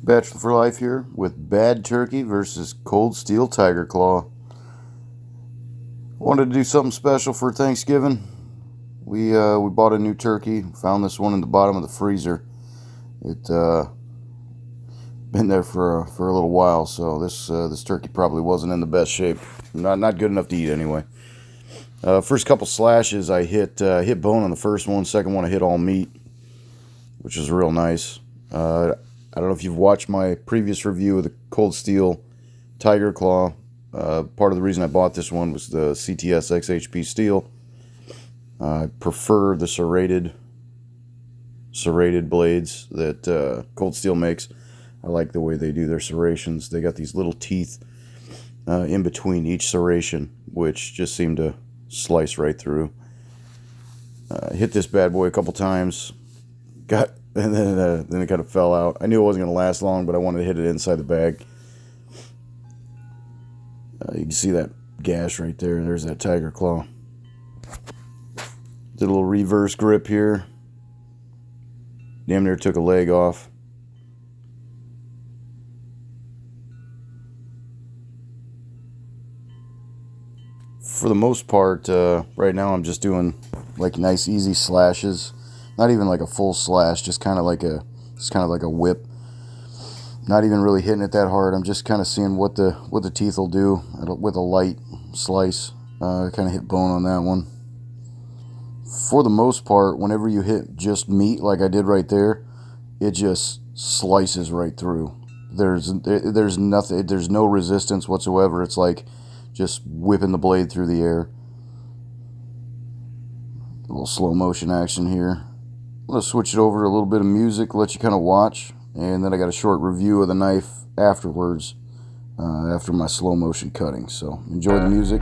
Bachelor for Life here with Bad Turkey versus Cold Steel Tiger Claw. Wanted to do something special for Thanksgiving. We bought a new turkey. Found this one in the bottom of the freezer. It been there for a little while, so this turkey probably wasn't in the best shape. Not good enough to eat anyway. First couple slashes, I hit bone on the first one. Second one, I hit all meat, which is real nice. I don't know if you've watched my previous review of the Cold Steel Tiger Claw. Part of the reason I bought this one was the CTSXHP Steel. I prefer the serrated blades that Cold Steel makes. I like the way they do their serrations. They got these little teeth in between each serration, which just seem to slice right through. Hit this bad boy a couple times. And then it kind of fell out. I knew it wasn't going to last long, but I wanted to hit it inside the bag. You can see that gash right there. There's that tiger claw. Did a little reverse grip here. Damn near took a leg off. For the most part, right now I'm just doing like nice easy slashes. Not even like a full slash, just kind of like a whip. Not even really hitting it that hard. I'm just kind of seeing what the teeth will do with a light slice. Kind of hit bone on that one. For the most part, whenever you hit just meat like I did right there, it just slices right through. There's nothing. There's no resistance whatsoever. It's like just whipping the blade through the air. A little slow motion action here. I'm going to switch it over to a little bit of music, let you kind of watch, and then I got a short review of the knife afterwards, after my slow motion cutting. So enjoy the music.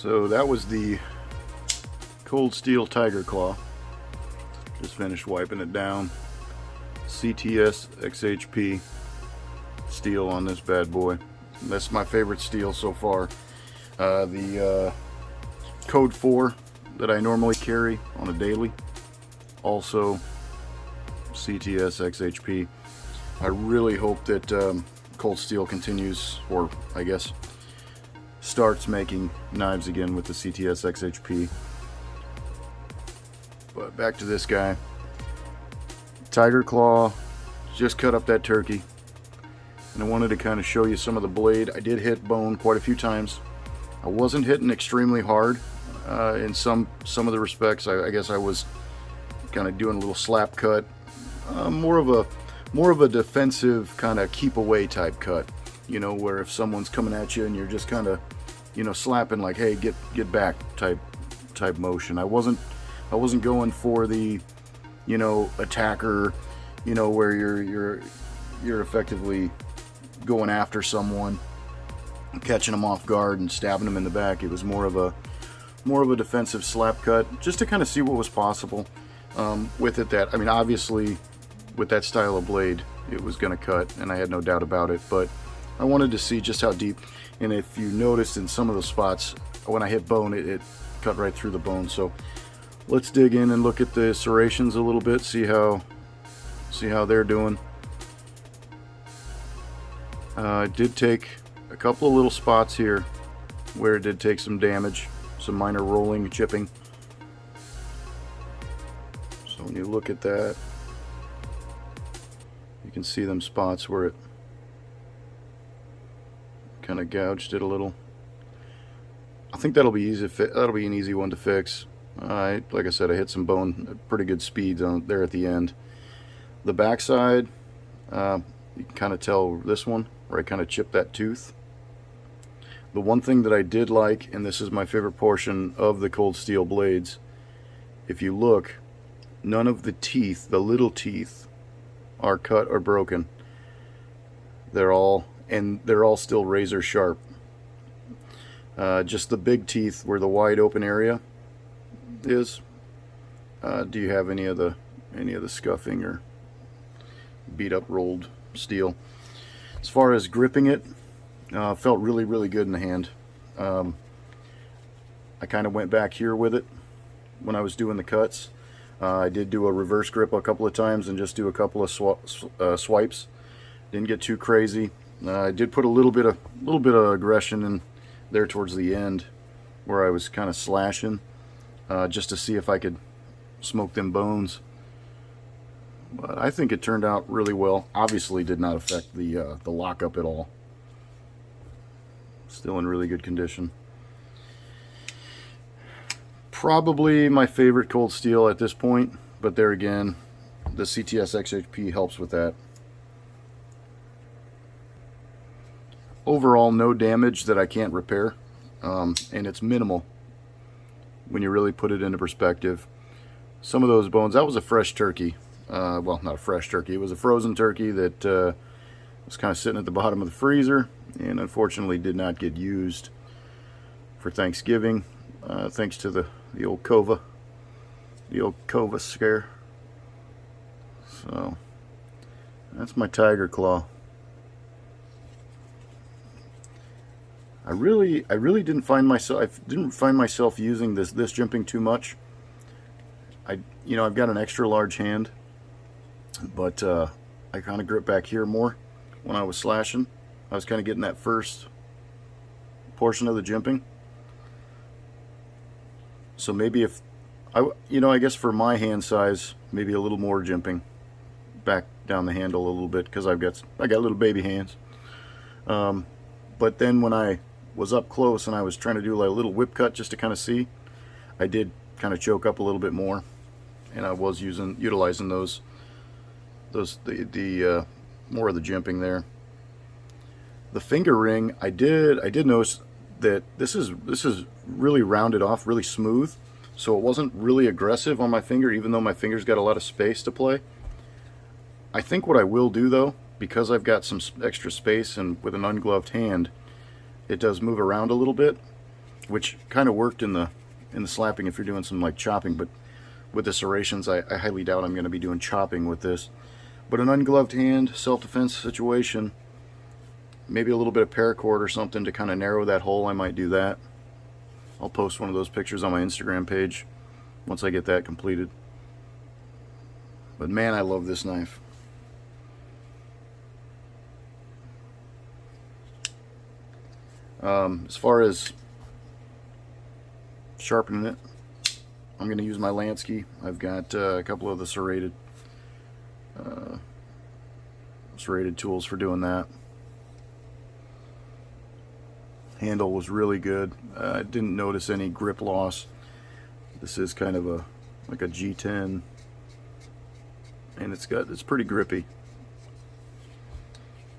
So that was the Cold Steel Tiger Claw. Just finished wiping it down. CTSXHP Steel on this bad boy. That's my favorite steel so far. The Code 4 that I normally carry on a daily, also CTSXHP. I really hope that Cold Steel continues, or I guess starts making knives again with the CTSXHP. But back to this guy. Tiger Claw, just cut up that turkey. And I wanted to kind of show you some of the blade. I did hit bone quite a few times. I wasn't hitting extremely hard in some of the respects. I guess I was kind of doing a little slap cut. More of a defensive kind of keep away type cut. You know, where if someone's coming at you and you're just kind of, you know, slapping like, hey, get back type motion. I wasn't going for the, you know, attacker, you know, where you're effectively going after someone, catching them off guard and stabbing them in the back. It was more of a defensive slap cut, just to kind of see what was possible with it. That, I mean, obviously with that style of blade it was going to cut, and I had no doubt about it, but I wanted to see just how deep. And if you noticed in some of the spots when I hit bone, it cut right through the bone. So let's dig in and look at the serrations a little bit, see how they're doing. I did take a couple of little spots here where it did take some damage, some minor rolling, chipping. So when you look at that, you can see them spots where it kind of gouged it a little. I think that'll be easy. That'll be an easy one to fix. Like I said, I hit some bone at pretty good speeds on there at the end. The backside, you can kind of tell this one where I kind of chipped that tooth. The one thing that I did like, and this is my favorite portion of the Cold Steel blades, if you look, none of the teeth, the little teeth, are cut or broken. They're all still razor sharp. Just the big teeth where the wide open area is. Do you have any of the scuffing or beat up rolled steel? As far as gripping it, felt really good in the hand. I kind of went back here with it when I was doing the cuts. I did do a reverse grip a couple of times and just do a couple of swipes. Didn't get too crazy. I did put a little bit of aggression in there towards the end where I was kind of slashing, just to see if I could smoke them bones. But I think it turned out really well. Obviously did not affect the lockup at all. Still in really good condition. Probably my favorite Cold Steel at this point, but there again, the CTSXHP helps with that. Overall, no damage that I can't repair, and it's minimal when you really put it into perspective. Some of those bones, that was a fresh turkey. Well, not a fresh turkey, it was a frozen turkey that was kind of sitting at the bottom of the freezer and unfortunately did not get used for Thanksgiving, thanks to the old cova scare. So that's my Tiger Claw. I really didn't find myself using this jimping too much. I've got an extra large hand, but I kind of grip back here more when I was slashing. I was kind of getting that first portion of the jimping. So maybe if I guess for my hand size, maybe a little more jimping back down the handle a little bit, because I got little baby hands. But then when I was up close and I was trying to do like a little whip cut just to kind of see, I did kind of choke up a little bit more, and I was utilizing those more of the jimping there. The finger ring, I did notice that this is really rounded off, really smooth, so it wasn't really aggressive on my finger, even though my finger's got a lot of space to play. I think what I will do though, because I've got some extra space and with an ungloved hand, it does move around a little bit. which kind of worked in the slapping if you're doing some like chopping, but with the serrations, I highly doubt I'm going to be doing chopping with this. But an ungloved hand, self-defense situation, maybe a little bit of paracord or something to kind of narrow that hole, I might do that. I'll post one of those pictures on my Instagram page once I get that completed. But man, I love this knife. As far as sharpening it, I'm going to use my Lansky. I've got a couple of the serrated tools for doing that. Handle was really good. I didn't notice any grip loss. This is kind of like a G10, and it's pretty grippy.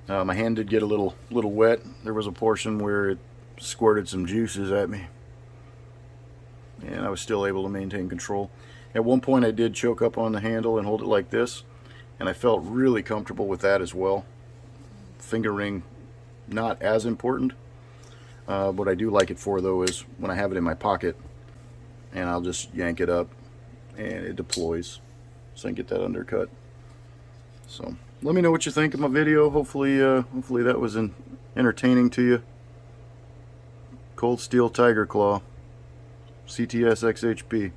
My hand did get a little wet. There was a portion where it squirted some juices at me, and I was still able to maintain control. At one point I did choke up on the handle and hold it like this, and I felt really comfortable with that as well. Finger ring, not as important. What I do like it for though is when I have it in my pocket and I'll just yank it up and it deploys, so I can get that undercut. So let me know what you think of my video. Hopefully that was entertaining to you. Cold Steel Tiger Claw CTSXHP.